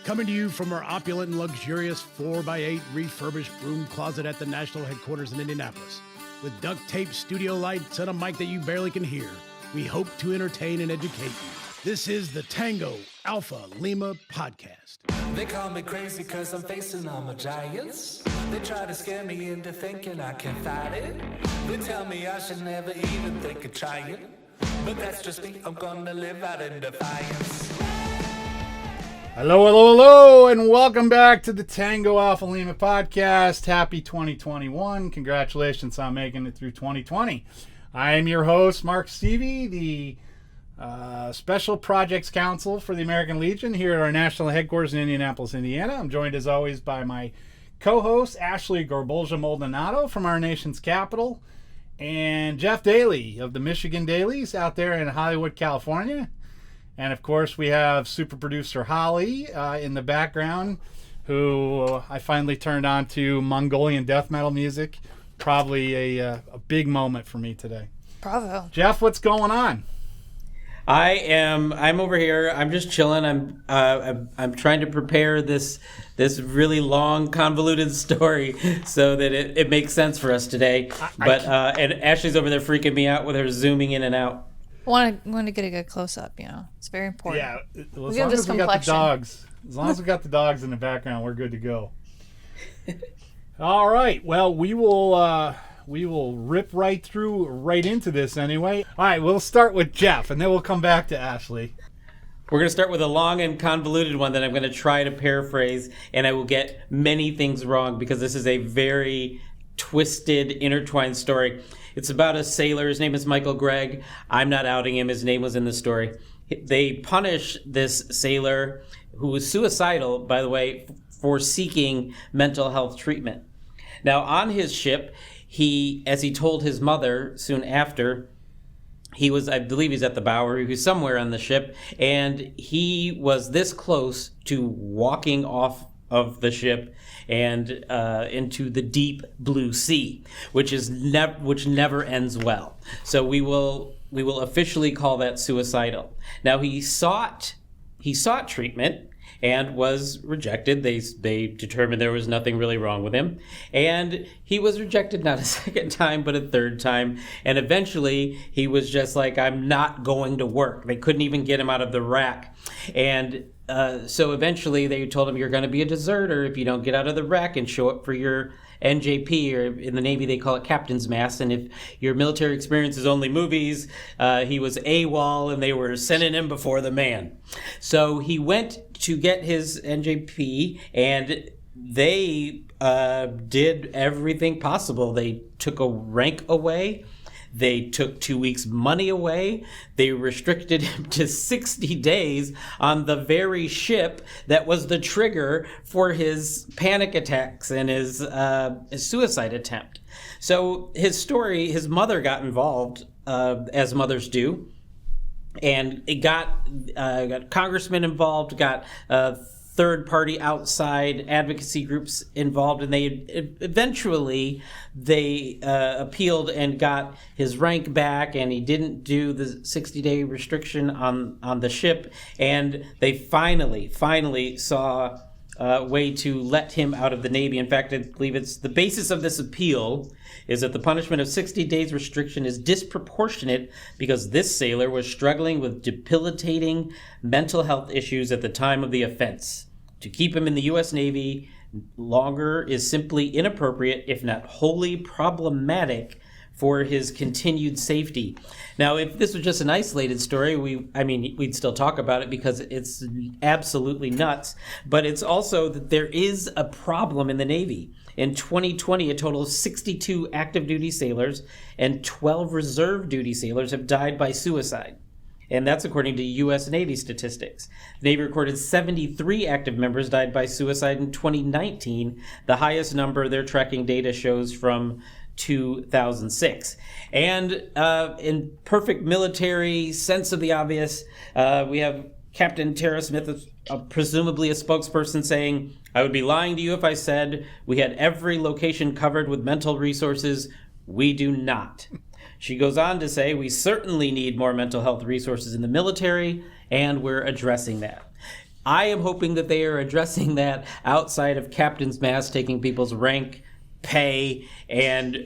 Coming to you from our opulent and luxurious 4x8 refurbished room closet at the national headquarters in Indianapolis. With duct tape studio lights and a mic that you barely can hear, we hope to entertain and educate you. This is the Tango Alpha Lima podcast. They call me crazy cause I'm facing all my giants. They try to scare me into thinking I can fight it. They tell me I should never even think of trying. But that's just me, I'm gonna live out in defiance. Hello, and welcome back to the Tango Alpha Lima podcast. Happy 2021. Congratulations on making it through 2020. I am your host, Mark Stevie, the Special Projects Counsel for the American Legion here at our national headquarters in Indianapolis, Indiana. I'm joined as always by my co-host, Ashley Gorbolja-Maldonado from our nation's capital, and Jeff Daly of the Michigan Dailies out there in Hollywood, California. And of course, we have super producer Holly in the background, who I finally turned on to Mongolian death metal music. Probably a big moment for me today. Bravo. Jeff, what's going on? I'm over here. I'm just chilling. I'm trying to prepare this really long, convoluted story so that it makes sense for us today. And Ashley's over there freaking me out with her zooming in and out. Want to get a good close up, It's very important. Yeah, as long as we got the dogs. As long as we got the dogs in the background, we're good to go. All right. Well, we will rip right into this anyway. All right, we'll start with Jeff, and then we'll come back to Ashley. We're going to start with a long and convoluted one that I'm going to try to paraphrase, and I will get many things wrong because this is a very twisted, intertwined story. It's about a sailor. His name is Michael Gregg. I'm not outing him. His name was in the story. They punish this sailor who was suicidal, by the way, for seeking mental health treatment. Now, on his ship, as he told his mother soon after, I believe he's at the bow, or he was somewhere on the ship, and he was this close to walking off of the ship and into the deep blue sea, which never ends well. So we will officially call that suicidal. Now he sought treatment and was rejected. They determined there was nothing really wrong with him. And he was rejected not a second time, but a third time. And eventually he was just like, I'm not going to work. They couldn't even get him out of the rack. And so eventually they told him, you're going to be a deserter if you don't get out of the rack and show up for your NJP, or in the Navy they call it Captain's Mast. And if your military experience is only movies, he was AWOL and they were sending him before the man. So he went to get his NJP, and they did everything possible. They took a rank away. They took 2 weeks' money away. They restricted him to 60 days on the very ship that was the trigger for his panic attacks and his suicide attempt. So his story, his mother got involved, as mothers do, and it got congressmen involved, got third-party outside advocacy groups involved, and they eventually appealed and got his rank back, and he didn't do the 60-day restriction on the ship, and they finally saw a way to let him out of the Navy. In fact, I believe it's the basis of this appeal is that the punishment of 60 days restriction is disproportionate because this sailor was struggling with debilitating mental health issues at the time of the offense. To keep him in the U.S. Navy longer is simply inappropriate, if not wholly problematic, for his continued safety. Now, if this was just an isolated story, we'd still talk about it because it's absolutely nuts. But it's also that there is a problem in the Navy. In 2020, a total of 62 active duty sailors and 12 reserve duty sailors have died by suicide. And that's according to U.S. Navy statistics. The Navy recorded 73 active members died by suicide in 2019. The highest number their tracking data shows from 2006. And in perfect military sense of the obvious, we have Captain Tara Smith, presumably a spokesperson, saying, I would be lying to you if I said we had every location covered with mental resources. We do not. She goes on to say, we certainly need more mental health resources in the military, and we're addressing that. I am hoping that they are addressing that outside of captain's mast, taking people's rank, pay, and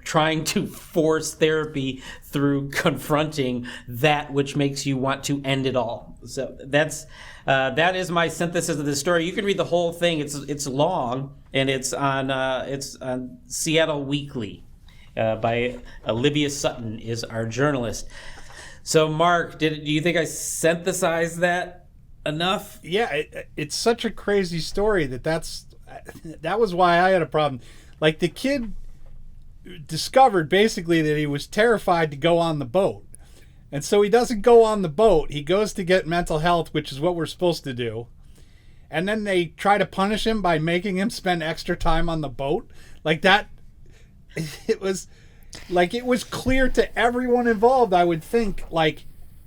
trying to force therapy through confronting that which makes you want to end it all. So that is my synthesis of the story. You can read the whole thing. It's long, and it's on Seattle Weekly by Olivia Sutton is our journalist. So Mark, do you think I synthesized that enough? Yeah, it's such a crazy story that was why I had a problem. Like, the kid discovered basically that he was terrified to go on the boat. And so he doesn't go on the boat. He goes to get mental health, which is what we're supposed to do. And then they try to punish him by making him spend extra time on the boat. Like that, it was clear to everyone involved, I would think, like,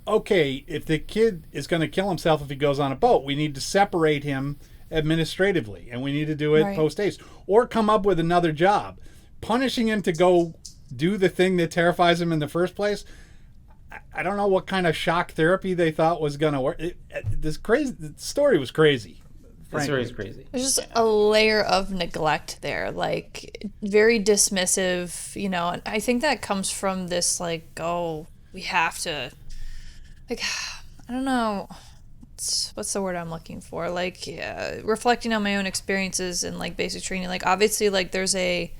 okay, if the kid is going to kill himself if he goes on a boat, we need to separate him administratively, and we need to do it post-haste, or come up with another job. Punishing him to go do the thing that terrifies him in the first place, I don't know what kind of shock therapy they thought was going to work. The story was crazy. The story is crazy. There's just a layer of neglect there, like very dismissive, and I think that comes from this, like, oh, we have to, like, I don't know. What's the word I'm looking for? Like, reflecting on my own experiences and, like, basic training. Like, obviously, like, there's a,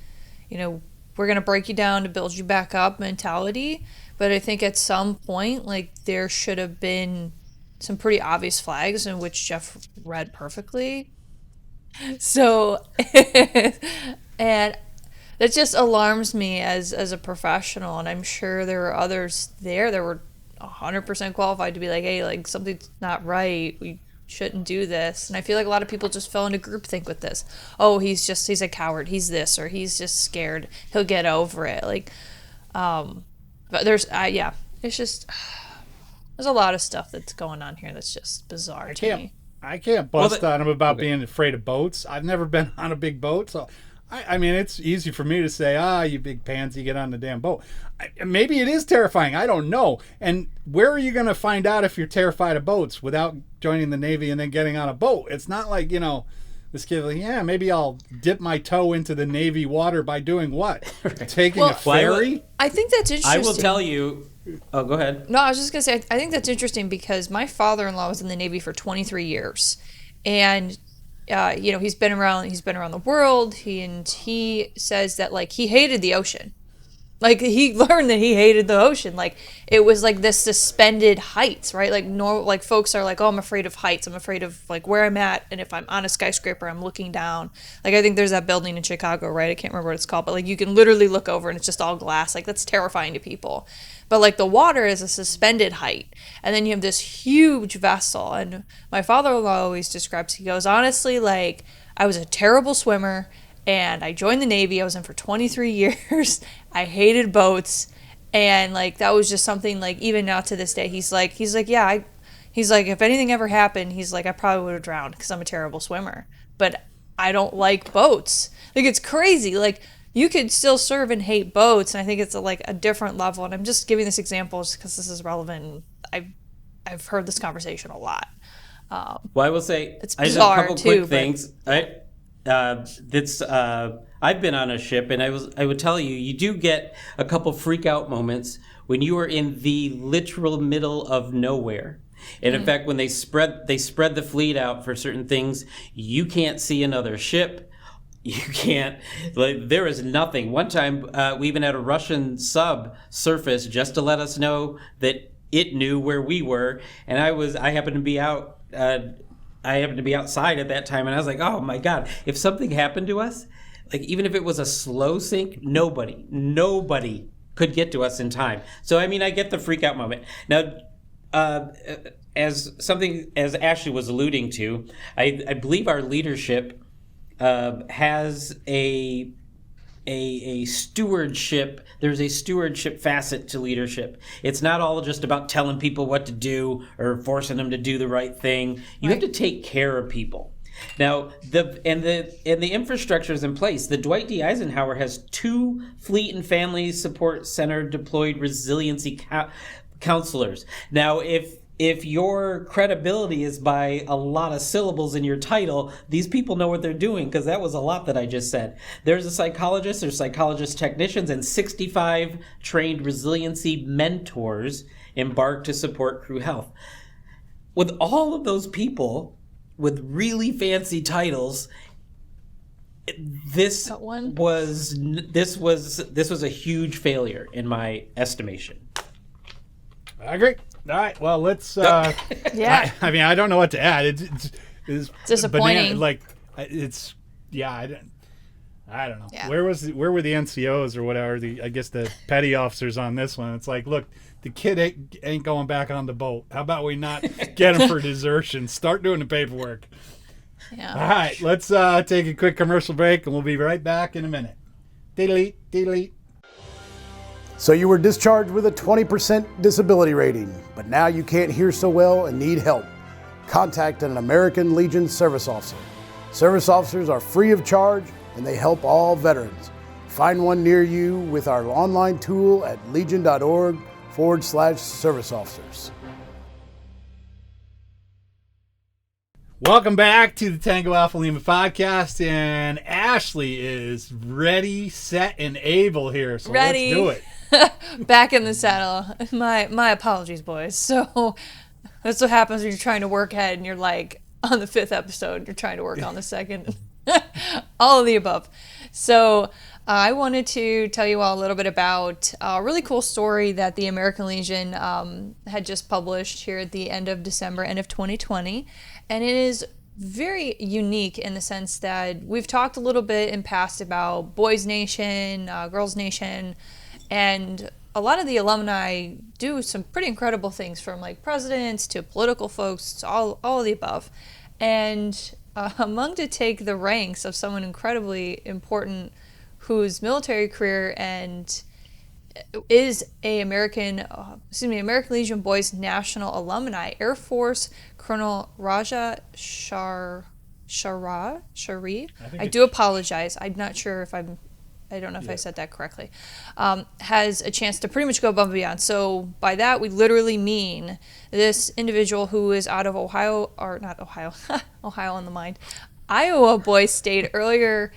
we're going to break you down to build you back up mentality. But I think at some point, like, there should have been some pretty obvious flags in which Jeff read perfectly. So, and that just alarms me as a professional. And I'm sure there were others there that were 100% qualified to be like, hey, like, something's not right. We shouldn't do this. And I feel like a lot of people just fell into groupthink with this. Oh, he's a coward. He's this, or he's just scared. He'll get over it. Like, but there's, it's just, there's a lot of stuff that's going on here that's just bizarre to me. I can't bust on him about being afraid of boats. I've never been on a big boat, so I mean, it's easy for me to say, you big pansy, get on the damn boat. Maybe it is terrifying. I don't know. And where are you going to find out if you're terrified of boats without joining the Navy and then getting on a boat? It's not like, this kid, like, maybe I'll dip my toe into the Navy water by doing what? Taking a ferry? I think that's interesting. I will tell you. Oh, go ahead. No, I was just going to say, I think that's interesting because my father-in-law was in the Navy for 23 years. And he's been around the world. He says that, like, he hated the ocean. Like, he learned that he hated the ocean. Like, it was like this suspended heights, right? Like, folks are like, oh, I'm afraid of heights. I'm afraid of, like, where I'm at. And if I'm on a skyscraper, I'm looking down. Like, I think there's that building in Chicago, right? I can't remember what it's called. But, like, you can literally look over and it's just all glass. Like, that's terrifying to people. But, like, the water is a suspended height. And then you have this huge vessel. And my father-in-law always describes, he goes, honestly, like, I was a terrible swimmer. And I joined the Navy. I was in for 23 years. I hated boats. And, like, that was just something, like, even now to this day, he's like, yeah, he's like, if anything ever happened, he's like, I probably would have drowned because I'm a terrible swimmer. But I don't like boats. Like, it's crazy. Like, you could still serve and hate boats. And I think it's a different level. And I'm just giving this example just because this is relevant. I've heard this conversation a lot. Well, I will say, it's I just bizarre, have a couple too, quick things. I've been on a ship, and I would tell you, you do get a couple freak out moments when you are in the literal middle of nowhere. And in fact, when they spread the fleet out for certain things, you can't see another ship. You can't, like, there is nothing. One time, we even had a Russian sub surface just to let us know that it knew where we were, and I happened to be out. I happened to be outside at that time, and I was like, oh my God, if something happened to us, like, even if it was a slow sink, nobody could get to us in time. So, I mean, I get the freak out moment. Now, as Ashley was alluding to, I believe our leadership has a stewardship. There's a stewardship facet to leadership. It's not all just about telling people what to do or forcing them to do the right thing. You have to take care of people. Now, the infrastructure is in place. The Dwight D. Eisenhower has 2 Fleet and Family Support Center deployed resiliency counselors. Now, if if your credibility is by a lot of syllables in your title, these people know what they're doing, because that was a lot that I just said. There's a psychologist, there's psychologist technicians, and 65 trained resiliency mentors embarked to support crew health. With all of those people with really fancy titles, this was a huge failure in my estimation. I agree. All right, well, let's. Yeah. I mean, I don't know what to add. It's disappointing. I don't know. Yeah. Where were the NCOs or whatever? I guess the petty officers on this one. It's like, look, the kid ain't going back on the boat. How about we not get him for desertion? Start doing the paperwork. Yeah. All right, let's take a quick commercial break, and we'll be right back in a minute. Delete. So you were discharged with a 20% disability rating, but now you can't hear so well and need help. Contact an American Legion service officer. Service officers are free of charge and they help all veterans. Find one near you with our online tool at legion.org/service officers. Welcome back to the Tango Alpha Lima podcast, and Ashley is ready, set, and able here. So Ready. Let's do it. Back in the saddle. My apologies, boys. So that's what happens when you're trying to work ahead and you're like on the 5th episode, you're trying to work on the 2nd. All of the above. So I wanted to tell you all a little bit about a really cool story that the American Legion had just published here at the end of December, end of 2020. And it is very unique in the sense that we've talked a little bit in past about Boys Nation, Girls Nation, and a lot of the alumni do some pretty incredible things, from like presidents to political folks to all of the above. And among to take the ranks of someone incredibly important whose military career and is a American Legion Boys National Alumni, Air Force Colonel Raja Shari. I do apologize. I'm not sure if I don't know if I said that correctly, has a chance to pretty much go above and beyond. So by that, we literally mean this individual who is out of Ohio on the mind, Iowa Boys State earlier,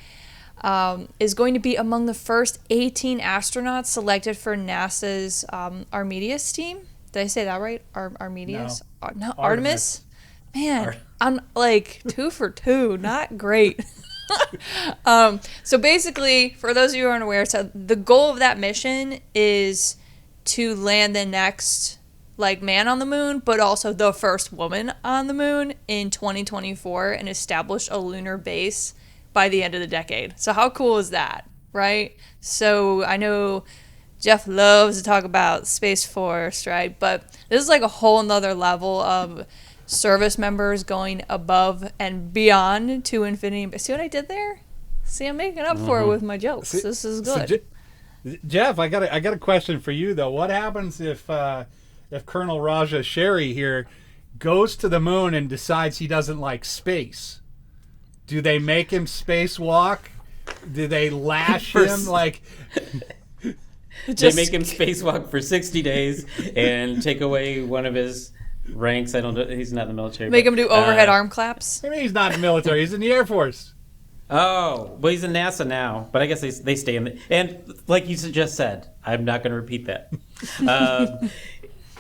is going to be among the first 18 astronauts selected for NASA's Artemis team. Did I say that right? Artemis? No, Artemis? Man, I'm like 2 for 2. Not great. So basically, for those of you who aren't aware, so the goal of that mission is to land the next man on the moon, but also the first woman on the moon in 2024 and establish a lunar base by the end of the decade. So how cool is that, right? So I know Jeff loves to talk about Space Force, right? But this is like a whole nother level of service members going above and beyond to infinity. See what I did there? See, I'm making up for it with my jokes. This is good. So Jeff, I got a question for you though. What happens if Colonel Raja Sherry here goes to the moon and decides he doesn't like space? Do they make him spacewalk? Do they lash him like? They make him spacewalk for 60 days and take away one of his ranks. I don't know. He's not in the military. Make him do overhead arm claps. I mean, he's not in the military. He's in the Air Force. Oh, well, he's in NASA now. But I guess they stay in the... And like you just said, I'm not going to repeat that.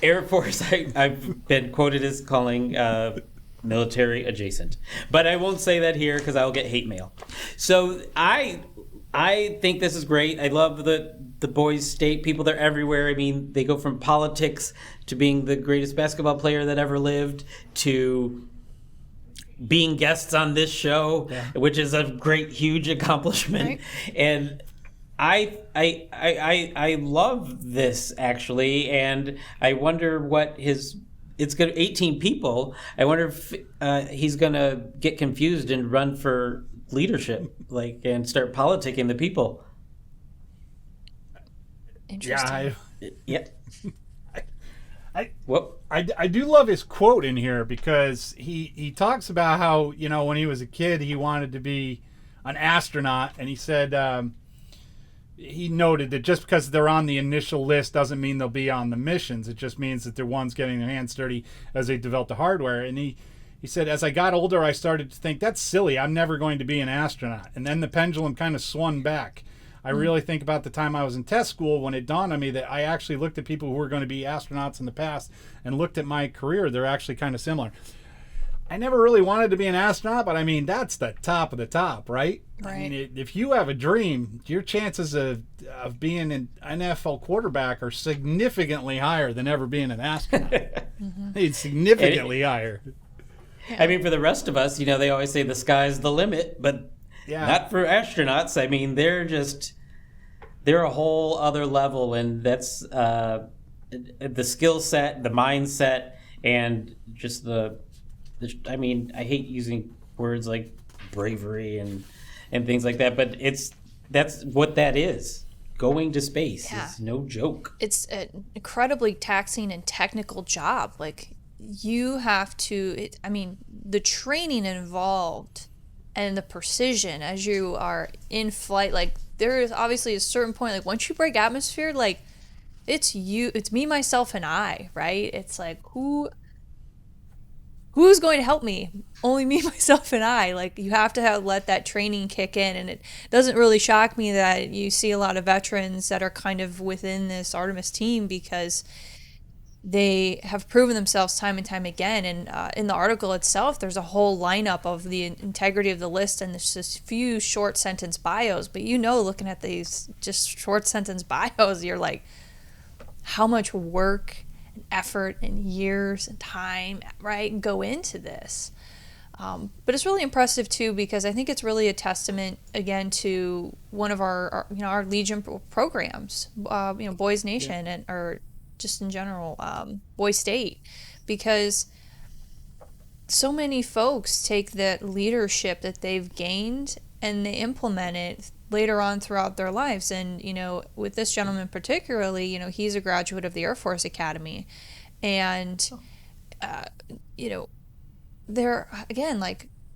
Air Force, I've been quoted as calling military adjacent. But I won't say that here because I'll get hate mail. So I think this is great. I love the boys' state people. They're everywhere. I mean, they go from politics to being the greatest basketball player that ever lived to being guests on this show, which is a great, huge accomplishment. Right. And I love this actually, and I wonder what it's going to 18 people. I wonder if he's going to get confused and run for leadership, and start politicking the people. Interesting. I do love his quote in here because he talks about how, when he was a kid he wanted to be an astronaut, and he said he noted that just because they're on the initial list doesn't mean they'll be on the missions. It just means that they're ones getting their hands dirty as they develop the hardware. And he said, as I got older, I started to think, that's silly. I'm never going to be an astronaut. And then the pendulum kind of swung back. I really think about the time I was in test school when it dawned on me that I actually looked at people who were going to be astronauts in the past and looked at my career. They're actually kind of similar. I never really wanted to be an astronaut, but I mean, that's the top of the top, right? I mean, if you have a dream, your chances of being an NFL quarterback are significantly higher than ever being an astronaut. It's significantly higher. I mean, for the rest of us, they always say the sky's the limit, but not for astronauts. I mean, they're a whole other level, and that's the skill set, the mindset, and just I mean, I hate using words like bravery and things like that, but that's what that is. Going to space is no joke. It's an incredibly taxing and technical job. Like, you have to, the training involved and the precision as you are in flight, like, there is obviously a certain point, like, once you break atmosphere, like, it's me, myself, and I, right? It's like, who's going to help me? Only me, myself, and I. Like, you have to let that training kick in. And it doesn't really shock me that you see a lot of veterans that are kind of within this Artemis team because they have proven themselves time and time again. And in the article itself, there's a whole lineup of the integrity of the list, and there's just few short sentence bios. But looking at these just short sentence bios, you're like, how much work and effort and years and time, right, go into this. But it's really impressive too, because I think it's really a testament again to one of our Legion programs, Boys Nation, or just in general, Boys State, because so many folks take that leadership that they've gained and they implement it later on throughout their lives. And, with this gentleman particularly, he's a graduate of the Air Force Academy. And, there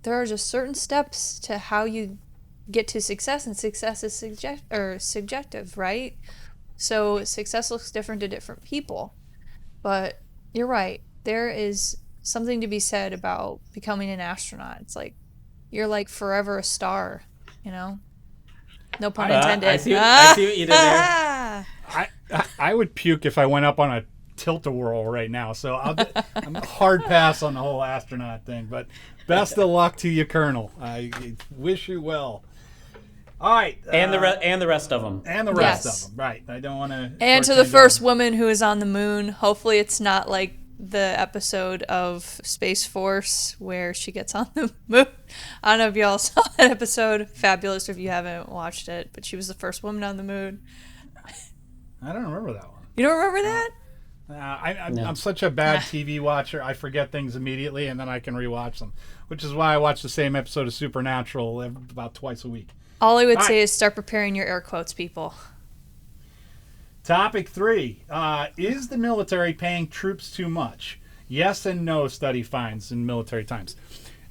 are just certain steps to how you get to success, and success is subjective, right? So success looks different to different people. But you're right. There is something to be said about becoming an astronaut. It's like, you're like forever a star, No pun intended. I see what you did there. I would puke if I went up on a tilt-a-whirl right now. So I'm a hard pass on the whole astronaut thing. But best of luck to you, Colonel. I wish you well. All right. And the rest of them. And the rest of them. Right. I don't want to. And to the first woman who is on the moon. Hopefully it's not like the episode of Space Force where she gets on the moon. I don't know if y'all saw that episode. Fabulous if you haven't watched it. But she was the first woman on the moon. I don't remember that one. You don't remember that? I'm such a bad TV watcher. I forget things immediately, and then I can rewatch them, which is why I watch the same episode of Supernatural about twice a week. All I would say is start preparing your air quotes, people. Topic 3. Is the military paying troops too much? Yes and no, study finds in military times.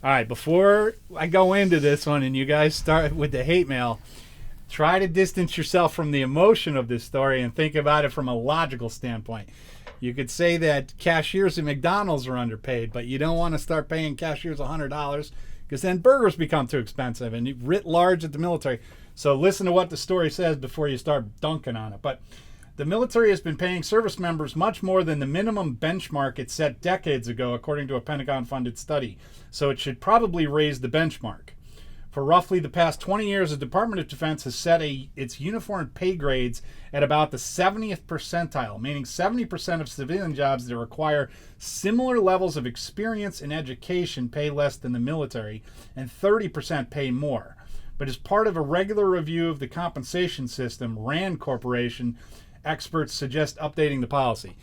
All right, before I go into this one and you guys start with the hate mail, try to distance yourself from the emotion of this story and think about it from a logical standpoint. You could say that cashiers at McDonald's are underpaid, but you don't want to start paying cashiers $100 because then burgers become too expensive, and writ large at the military. So listen to what the story says before you start dunking on it. But the military has been paying service members much more than the minimum benchmark it set decades ago, according to a Pentagon-funded study. So it should probably raise the benchmark. For roughly the past 20 years, the Department of Defense has set its uniform pay grades at about the 70th percentile, meaning 70% of civilian jobs that require similar levels of experience and education pay less than the military, and 30% pay more. But as part of a regular review of the compensation system, RAND Corporation experts suggest updating the policy.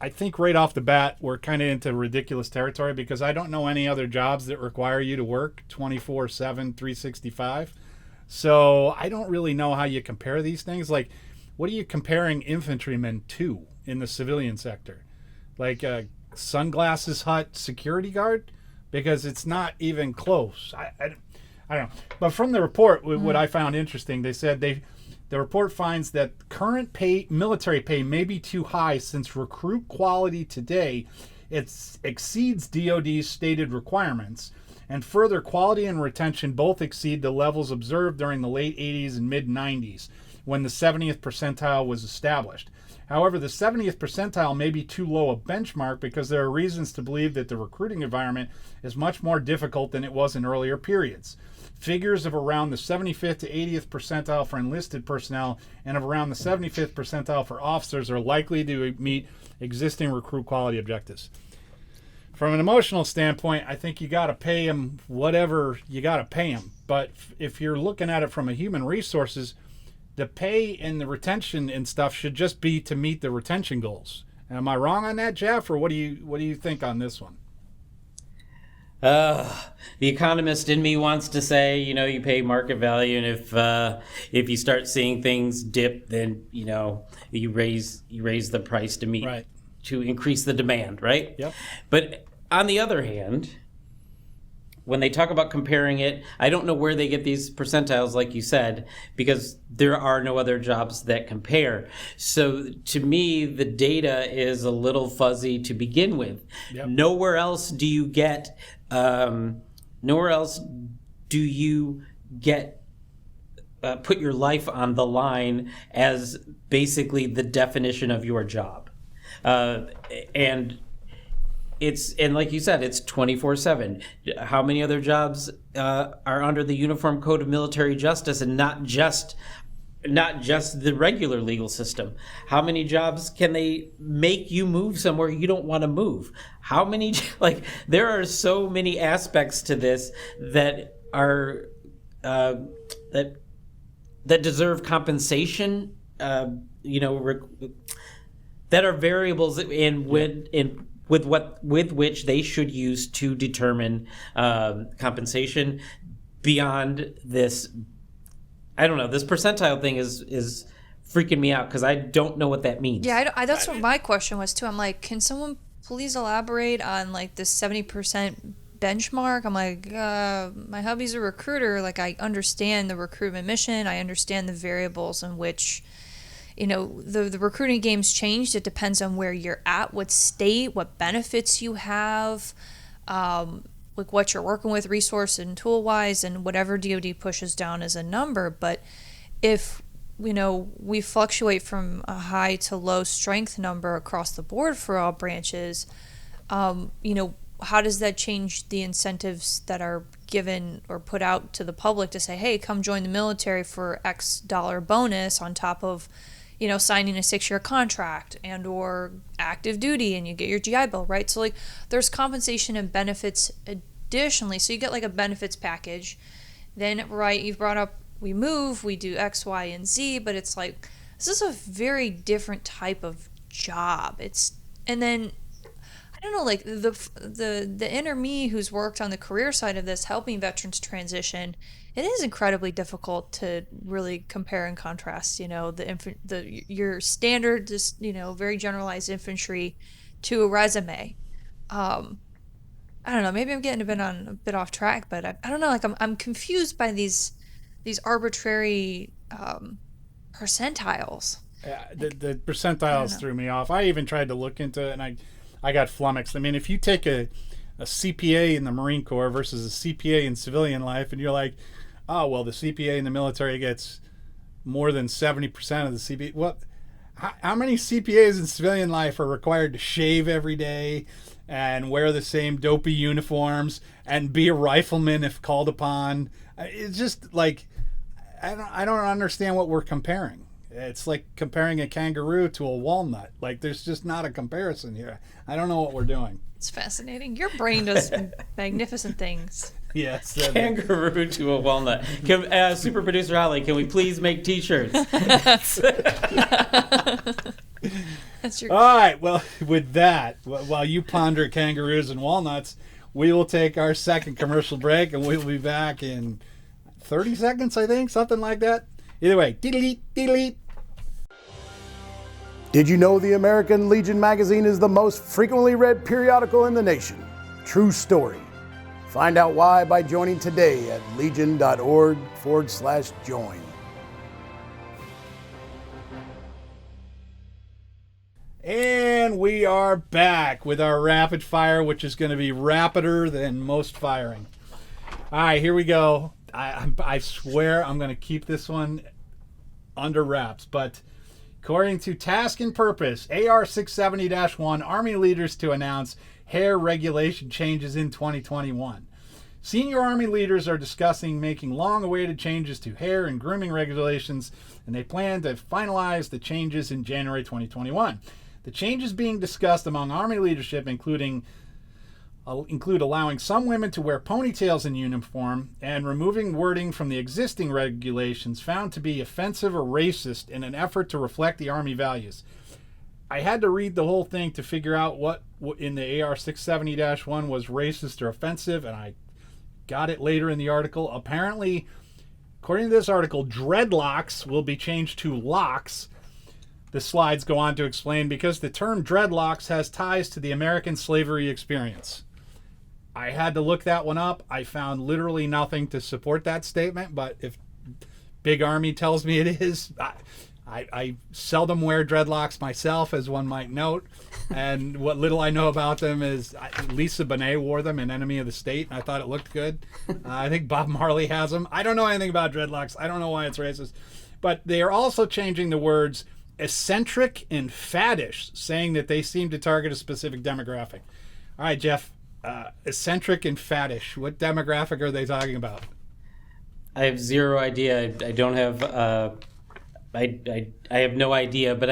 I think right off the bat, we're kind of into ridiculous territory because I don't know any other jobs that require you to work 24/7, 365. So I don't really know how you compare these things. Like, what are you comparing infantrymen to in the civilian sector? Like a sunglasses hut security guard? Because it's not even close. I don't know. But from the report, what I found interesting, they said The report finds that current military pay may be too high since recruit quality today exceeds DoD's stated requirements, and further, quality and retention both exceed the levels observed during the late 80s and mid 90s when the 70th percentile was established. However, the 70th percentile may be too low a benchmark because there are reasons to believe that the recruiting environment is much more difficult than it was in earlier periods. Figures of around the 75th to 80th percentile for enlisted personnel and of around the 75th percentile for officers are likely to meet existing recruit quality objectives. From an emotional standpoint, I think you got to pay them whatever you got to pay them. But if you're looking at it from a human resources, the pay and the retention and stuff should just be to meet the retention goals. Am I wrong on that, Jeff, or what do you think on this one? The economist in me wants to say, you pay market value, and if you start seeing things dip, then you raise the price to meet right. to increase the demand, right? Yep. But on the other hand, when they talk about comparing it, I don't know where they get these percentiles, like you said, because there are no other jobs that compare. So to me, the data is a little fuzzy to begin with. Yep. Nowhere else do you get put your life on the line as basically the definition of your job. And like you said, it's 24/7. How many other jobs are under the Uniform Code of Military Justice, and not just the regular legal system? How many jobs can they make you move somewhere you don't want to move? How many, there are so many aspects to this that are that deserve compensation, that are variables with which they should use to determine compensation. Beyond this, I don't know. This percentile thing is freaking me out because I don't know what that means. Yeah, that's what my question was too. I'm like, can someone please elaborate on like this 70% benchmark? I'm like, my hubby's a recruiter. Like, I understand the recruitment mission. I understand the variables in which, the recruiting game's changed. It depends on where you're at, what state, what benefits you have, like what you're working with resource and tool wise, and whatever DoD pushes down as a number. But if we fluctuate from a high to low strength number across the board for all branches, how does that change the incentives that are given or put out to the public to say, hey, come join the military for X dollar bonus on top of signing a 6-year contract and or active duty, and you get your GI Bill, right? So like there's compensation and benefits additionally. So you get like a benefits package. Then, right, you've brought up we move, we do X, Y, and Z, but it's like this is a very different type of job. And then I don't know, like the inner me who's worked on the career side of this, helping veterans transition, it is incredibly difficult to really compare and contrast, your standard, just very generalized infantry to a resume. I don't know, maybe I'm getting a bit off track, but I don't know, like I'm confused by these arbitrary percentiles. Yeah, the percentiles threw me off. I even tried to look into it, and I got flummoxed. I mean, if you take a CPA in the Marine Corps versus a CPA in civilian life, and you're like, oh, well, the CPA in the military gets more than 70% of the CPA. What? How many CPAs in civilian life are required to shave every day and wear the same dopey uniforms and be a rifleman if called upon? It's just like, I don't understand what we're comparing. It's like comparing a kangaroo to a walnut. Like, there's just not a comparison here. I don't know what we're doing. It's fascinating. Your brain does magnificent things. Yes. Kangaroo to a walnut. Super producer Holly, can we please make t-shirts? That's your... All right. Well, with that, while you ponder kangaroos and walnuts, we will take our second commercial break, and we'll be back in 30 seconds, I think, something like that. Either way, delete. Did you know the American Legion magazine is the most frequently read periodical in the nation? True story. Find out why by joining today at legion.org/join. And we are back with our rapid fire, which is going to be rapider than most firing. All right, here we go. I swear I'm going to keep this one under wraps. But according to Task and Purpose, AR 670-1, Army leaders to announce hair regulation changes in 2021. Senior Army leaders are discussing making long-awaited changes to hair and grooming regulations, and they plan to finalize the changes in January 2021. The changes being discussed among Army leadership include allowing some women to wear ponytails in uniform and removing wording from the existing regulations found to be offensive or racist in an effort to reflect the Army values. I had to read the whole thing to figure out what in the AR 670-1 was racist or offensive, and I got it later in the article. Apparently, according to this article, dreadlocks will be changed to locks. The slides go on to explain because the term dreadlocks has ties to the American slavery experience. I had to look that one up. I found literally nothing to support that statement, but if Big Army tells me it is, I seldom wear dreadlocks myself, as one might note. And what little I know about them is Lisa Bonet wore them in Enemy of the State, and I thought it looked good. I think Bob Marley has them. I don't know anything about dreadlocks. I don't know why it's racist. But they are also changing the words eccentric and faddish, saying that they seem to target a specific demographic. All right, Jeff, eccentric and faddish, what demographic are they talking about? I have zero idea. I don't have. I have no idea. But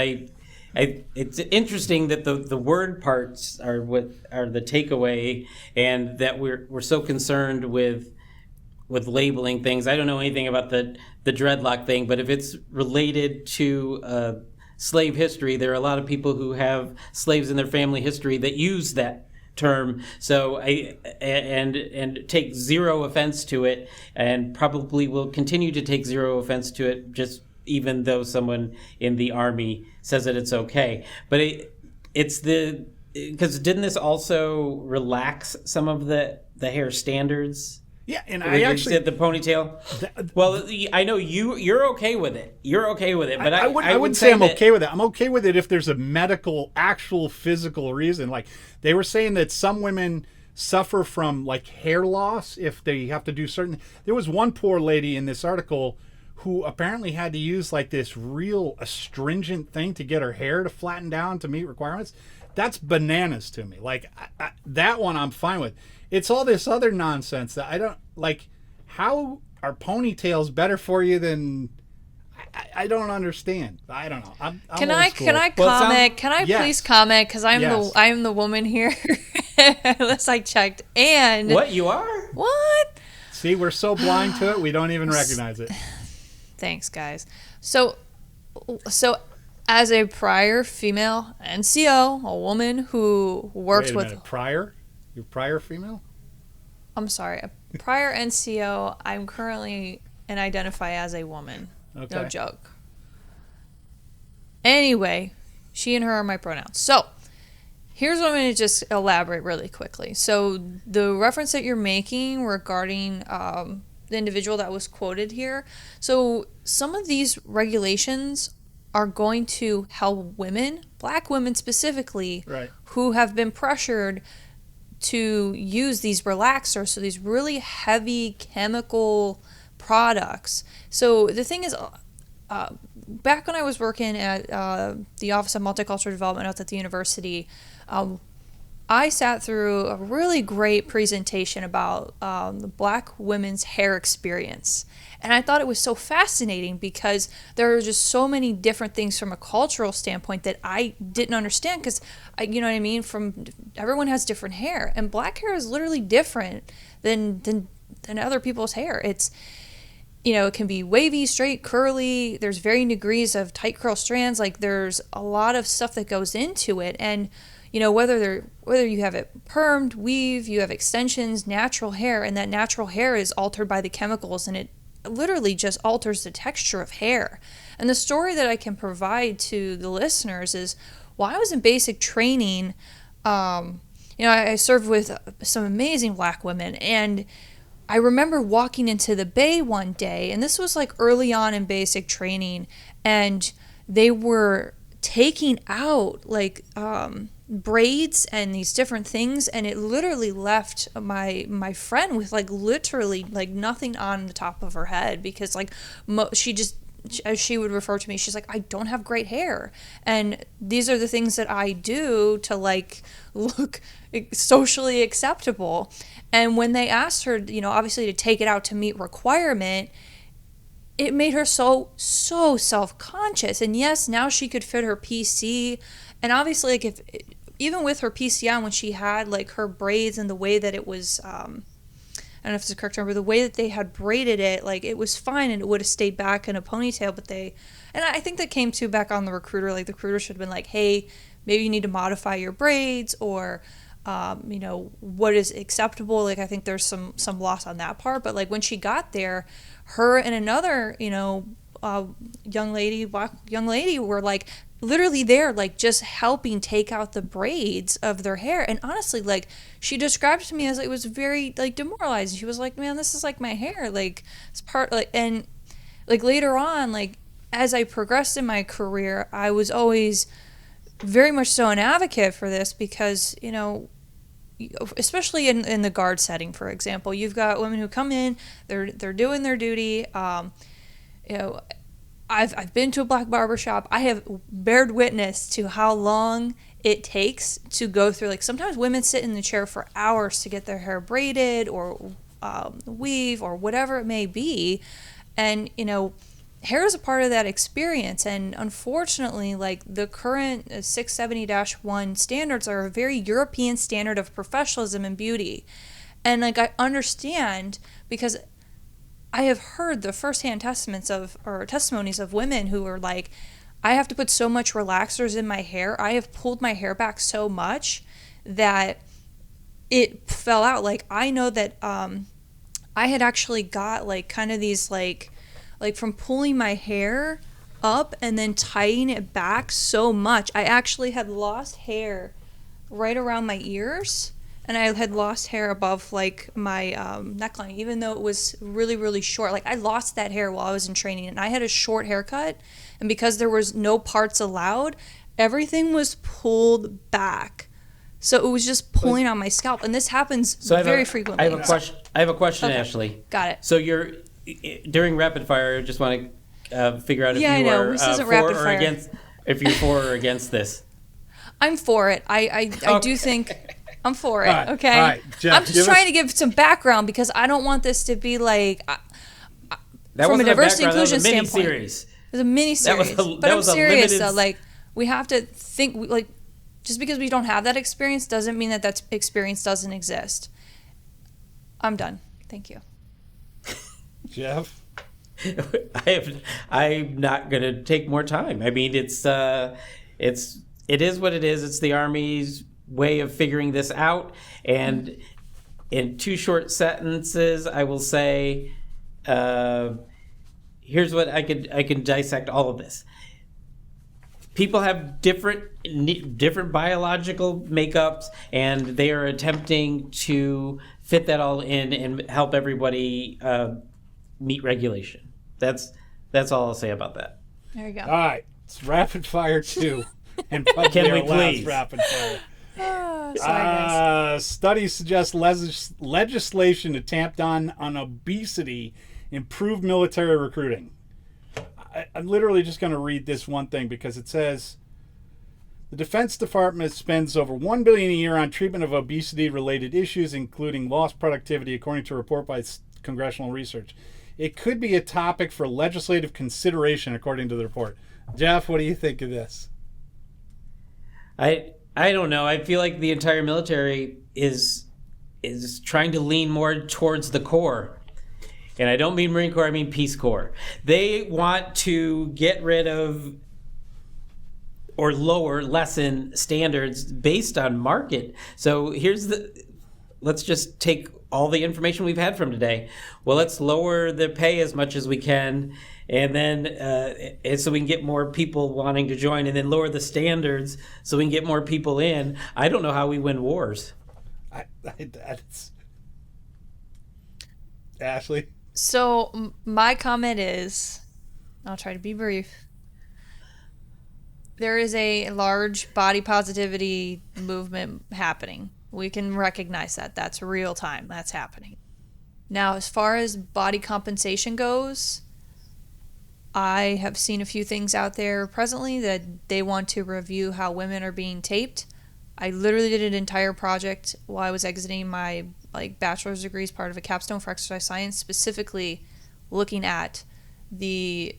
it's interesting that the word parts are what are the takeaway, and that we're so concerned with labeling things. I don't know anything about the dreadlock thing, but if it's related to slave history, there are a lot of people who have slaves in their family history that use that term. So and take zero offense to it, and probably will continue to take zero offense to it, just even though someone in the Army says that it's okay. But it's because didn't this also relax some of the hair standards? Yeah, and I actually said the ponytail. Well, I know you're okay with it. You're okay with it, but I wouldn't say I'm okay with it. I'm okay with it if there's a medical, actual physical reason. Like they were saying that some women suffer from like hair loss if they have to do certain. There was one poor lady in this article who apparently had to use like this real astringent thing to get her hair to flatten down to meet requirements. That's bananas to me. Like that one I'm fine with. It's all this other nonsense that I don't like. How are ponytails better for you than? I don't understand. I don't know. I'm can I comment? Can I please comment? Because I'm the woman here. Unless I checked. And what you are? What? See, we're so blind to it, we don't even recognize it. Thanks, guys. So as a prior female NCO, a woman who worked with prior. Your prior female? I'm sorry. A prior NCO, I'm currently and identify as a woman. Okay. No joke. Anyway, she and her are my pronouns. So, here's what I'm going to just elaborate really quickly. So, the reference that you're making regarding the individual that was quoted here. So, some of these regulations are going to help women, black women specifically, right, who have been pressured to use these relaxers, so these really heavy chemical products. So the thing is, back when I was working at the Office of Multicultural Development out at the university, I sat through a really great presentation about the black women's hair experience. And I thought it was so fascinating because there are just so many different things from a cultural standpoint that I didn't understand because, you know what I mean? Everyone has different hair, and black hair is literally different than other people's hair. It's, it can be wavy, straight, curly. There's varying degrees of tight curl strands. Like there's a lot of stuff that goes into it, and whether you have it permed, weave, you have extensions, natural hair, and that natural hair is altered by the chemicals, and it literally just alters the texture of hair. And the story that I can provide to the listeners is, while I was in basic training, I served with some amazing black women, and I remember walking into the bay one day, and this was like early on in basic training, and they were taking out like braids and these different things, and it literally left my friend with like literally like nothing on the top of her head, because like she just, as she would refer to me, she's like, I don't have great hair, and these are the things that I do to like look socially acceptable. And when they asked her, you know, obviously to take it out to meet requirement, it made her so self-conscious. And yes, now she could fit her PC, and obviously like if even with her PC on, when she had like her braids and the way that it was I don't know if it's the correct term, but the way that they had braided it, like it was fine, and it would have stayed back in a ponytail. But and I think that came too back on the recruiter. Like the recruiter should have been like, hey, maybe you need to modify your braids, or you know, what is acceptable. Like I think there's some loss on that part. But like when she got there, her and another, you know, black young lady were like literally there, like just helping take out the braids of their hair. And honestly, like she described it to me as it was very like demoralizing. She was like, man, this is like my hair, like it's part like. And like later on, like as I progressed in my career, I was always very much so an advocate for this, because, you know, especially in the guard setting, for example, you've got women who come in, they're doing their duty. You know, I've been to a black barber shop. I have bared witness to how long it takes to go through. Like sometimes women sit in the chair for hours to get their hair braided or weave or whatever it may be, and you know, hair is a part of that experience. And unfortunately, like the current 670-1 standards are a very European standard of professionalism and beauty. And like I understand, because I have heard the firsthand testimonies of women who are like, I have to put so much relaxers in my hair. I have pulled my hair back so much that it fell out. Like I know that I had actually got like kind of these like from pulling my hair up and then tying it back so much, I actually had lost hair right around my ears, and I had lost hair above like my neckline, even though it was really, really short. Like I lost that hair while I was in training, and I had a short haircut, and because there was no parts allowed, everything was pulled back. So it was just pulling on my scalp, and this happens very frequently. I have a question, okay. Ashley. Got it. So you're during rapid fire. I just want to figure out if you are this for or against. If you're for or against this. I'm for it. I do think I'm for it. Right, okay. all right, Jeff, I'm just trying to give some background, because I don't want this to be like from a diversity inclusion standpoint. It was a mini series. But I'm serious though. Like we have to think like. Just because we don't have that experience doesn't mean that experience doesn't exist. I'm done. Thank you. Jeff? I'm not going to take more time. I mean, it is what it is. It's the Army's way of figuring this out. And in two short sentences, I will say, here's what I can dissect all of this. People have different biological makeups, and they are attempting to fit that all in and help everybody meet regulation. That's all I'll say about that. There you go. All right, it's rapid fire 2. And can we please? Rapid fire. Sorry, guys. Studies suggest legislation to tamp down on obesity improve military recruiting. I'm literally just going to read this one thing, because it says the Defense Department spends over $1 billion a year on treatment of obesity-related issues, including lost productivity, according to a report by congressional research. It could be a topic for legislative consideration, according to the report. Jeff, what do you think of this? I don't know. I feel like the entire military is trying to lean more towards the core. And I don't mean Marine Corps, I mean Peace Corps. They want to get rid of or lessen standards based on market. So let's just take all the information we've had from today. Well, let's lower the pay as much as we can, and then so we can get more people wanting to join, and then lower the standards so we can get more people in. I don't know how we win wars. That's Ashley? So my comment is, I'll try to be brief. There is a large body positivity movement happening. We can recognize that. That's real time. That's happening. Now, as far as body compensation goes, I have seen a few things out there presently that they want to review how women are being taped. I literally did an entire project while I was exiting my bachelor's degree as part of a capstone for exercise science, specifically looking at the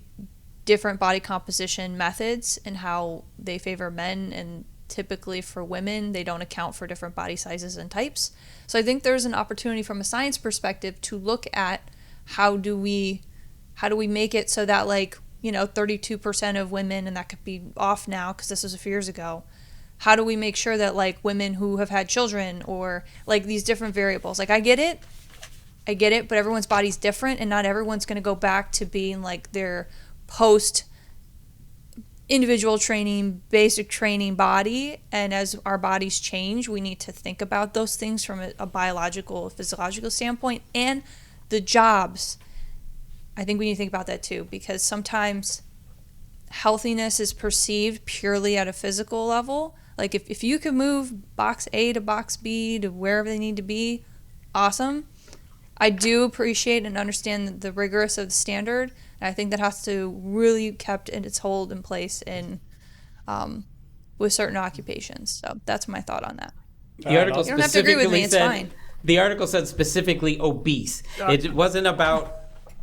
different body composition methods and how they favor men, and typically for women they don't account for different body sizes and types. So I think there's an opportunity from a science perspective to look at how do we make it so that 32% of women, and that could be off now because this was a few years ago, how do we make sure that women who have had children or these different variables, I get it, but everyone's body's different, and not everyone's going to go back to being their post individual training, basic training body. And as our bodies change, we need to think about those things from a biological, physiological standpoint. And the jobs, I think we need to think about that too, because sometimes healthiness is perceived purely at a physical level. If you can move box A to box B to wherever they need to be, awesome. I do appreciate and understand the rigorous of the standard. And I think that has to really kept in its hold in place with certain occupations. So that's my thought on that. The article you don't have to agree with me. It's fine. The article said specifically obese. It wasn't about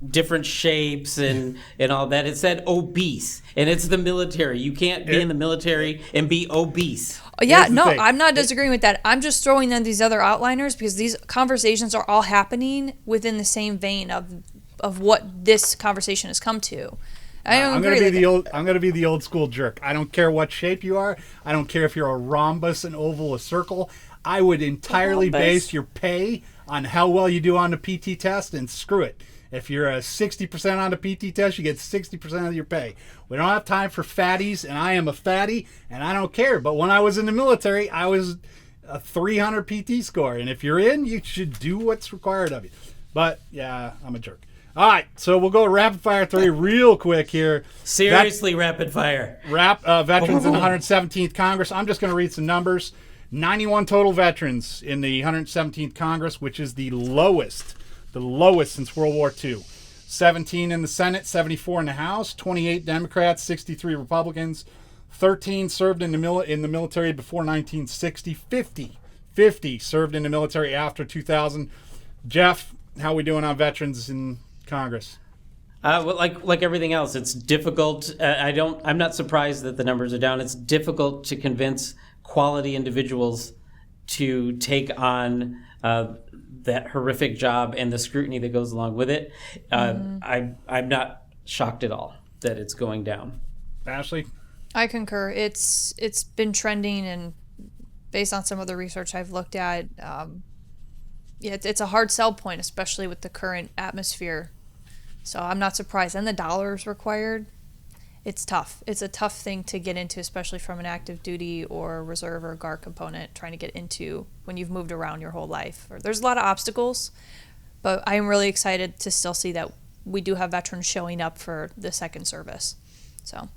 different shapes and all that. It said obese, and it's the military. You can't be in the military and be obese. Yeah, no, I'm not disagreeing with that. I'm just throwing in these other outliners because these conversations are all happening within the same vein of what this conversation has come to. I'm going to be the old school jerk. I don't care what shape you are. I don't care if you're a rhombus, an oval, a circle. I would entirely base your pay on how well you do on the PT test, and screw it. If you're a 60% on the PT test, you get 60% of your pay. We don't have time for fatties, and I am a fatty, and I don't care. But when I was in the military, I was a 300 PT score, and if you're in, you should do what's required of you. But, yeah, I'm a jerk. All right, so we'll go rapid fire 3 real quick here. Seriously, rapid fire. Veterans in the 117th Congress. I'm just going to read some numbers. 91 total veterans in the 117th Congress, which is the lowest since World War II. 17 in the Senate, 74 in the House, 28 Democrats, 63 Republicans, 13 served in the military before 1960, 50 served in the military after 2000. Jeff, how are we doing on veterans in Congress? Well, like everything else, it's difficult. I'm not surprised that the numbers are down. It's difficult to convince quality individuals to take on that horrific job and the scrutiny that goes along with it. I'm not shocked at all that it's going down. Ashley? I concur. It's been trending, and based on some of the research I've looked at, it's a hard sell point, especially with the current atmosphere. So I'm not surprised. And the dollars required, it's tough. It's a tough thing to get into, especially from an active duty or reserve or guard component, trying to get into when you've moved around your whole life. There's a lot of obstacles, but I am really excited to still see that we do have veterans showing up for the second service. So.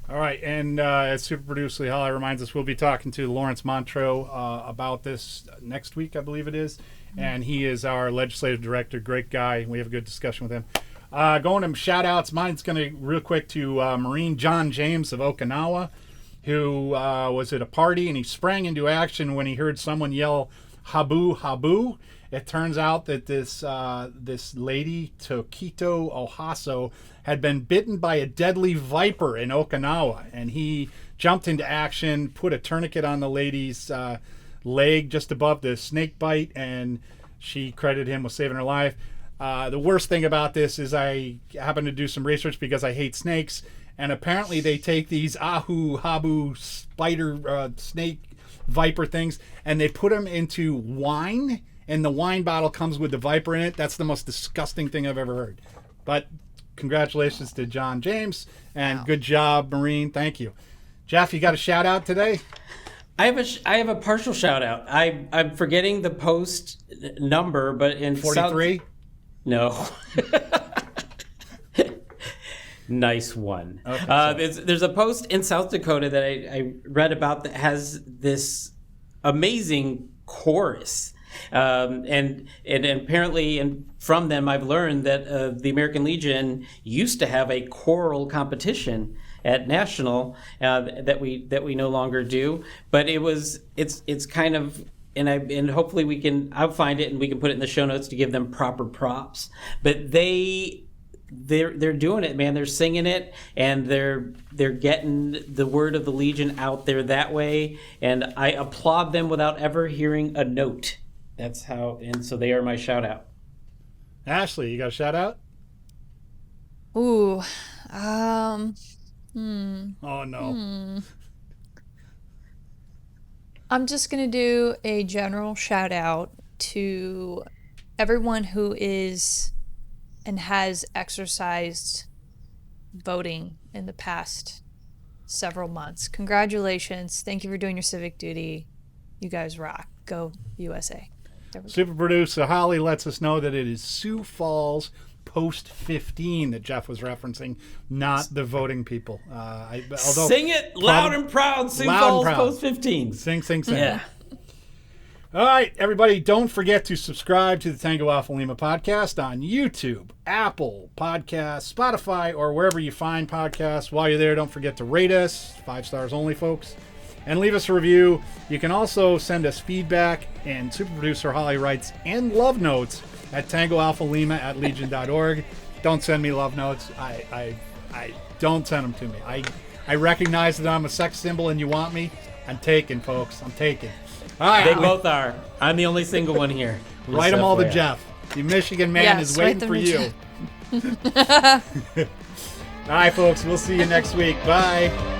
All right, and as super producer Lee Holly reminds us, we'll be talking to Lawrence Montreux about this next week, I believe it is, and he is our legislative director. Great guy. We have a good discussion with him. Going to shout outs. Mine's going to real quick to Marine John James of Okinawa, who was at a party and he sprang into action when he heard someone yell "Habu, Habu." It turns out that this lady, Tokito Ohaso, had been bitten by a deadly viper in Okinawa, and he jumped into action, put a tourniquet on the lady's leg just above the snake bite, and she credited him with saving her life. The worst thing about this is I happened to do some research because I hate snakes, and apparently they take these ahu, habu, spider, snake, viper things, and they put them into wine, and the wine bottle comes with the viper in it. That's the most disgusting thing I've ever heard. But congratulations to John James, and Good job, Marine. Thank you. Jeff, you got a shout out today? I have a partial shout out. I'm forgetting the post number, but in 43. No. nice one. Okay, There's a post in South Dakota that I read about that has this amazing chorus. And apparently, and from them, I've learned that the American Legion used to have a choral competition at national that we no longer do. But it's kind of, and hopefully I'll find it and we can put it in the show notes to give them proper props. But they're doing it, man. They're singing it, and they're getting the word of the Legion out there that way. And I applaud them without ever hearing a note. That's how, and so they are my shout out. Ashley, you got a shout out? Ooh. Oh no. I'm just going to do a general shout out to everyone who is and has exercised voting in the past several months. Congratulations. Thank you for doing your civic duty. You guys rock. Go USA. Super producer Holly lets us know that it is Sioux Falls post 15 that Jeff was referencing, not the voting people. Although Sing it loud and proud, Sioux Falls post 15. Sing. Yeah. All right, everybody, don't forget to subscribe to the Tango Alpha Lima podcast on YouTube, Apple Podcasts, Spotify, or wherever you find podcasts. While you're there, don't forget to rate us, 5 stars only, folks, and leave us a review. You can also send us feedback, and super producer Holly writes, and love notes at tangoalphalima@legion.org. Don't send me love notes. I don't send them to me. I recognize that I'm a sex symbol and you want me. I'm taken, folks. I'm taken. All right. They both are. I'm the only single one here. Write them all to Jeff. The Michigan man is waiting for you. All right, folks. We'll see you next week. Bye.